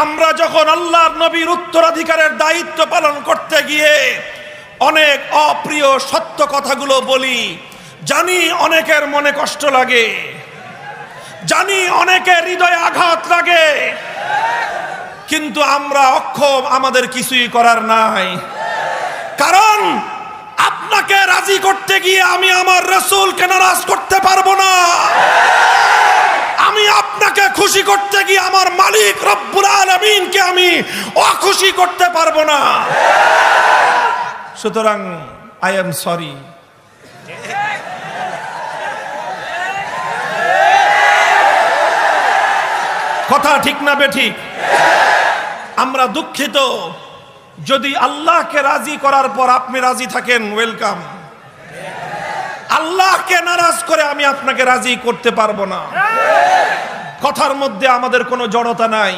আমরা যখন আল্লাহর নবীর উত্তরাধিকারের দায়িত্ব পালন করতে গিয়ে অনেক অপ্রিয় সত্য কথাগুলো বলি, জানি অনেকের মনে কষ্ট লাগে, জানি অনেকের হৃদয়ে আঘাত লাগে, কিন্তু আমরা অক্ষম, আমাদের কিছুই করার নাই। কারণ আপনাকে রাজি করতে গিয়ে আমি আমার রাসূলকে নারাজ করতে পারবো না। আমি আপনাকে খুশি করতে গিয়ে আমার মালিক রব্বুল আলামিনকে আমি অখুশি করতে পারবো না। সুতরাং আই এম সরি। কথা ঠিক না বেঠিক? আমরা দুঃখিত। যদি আল্লাহকে রাজি করার পর আপনি রাজি থাকেন, ওয়েলকাম। আল্লাহকে নারাজ করে আমি আপনাকে রাজি করতে পারবো না। কথার মধ্যে আমাদের কোনো জড়তা নাই।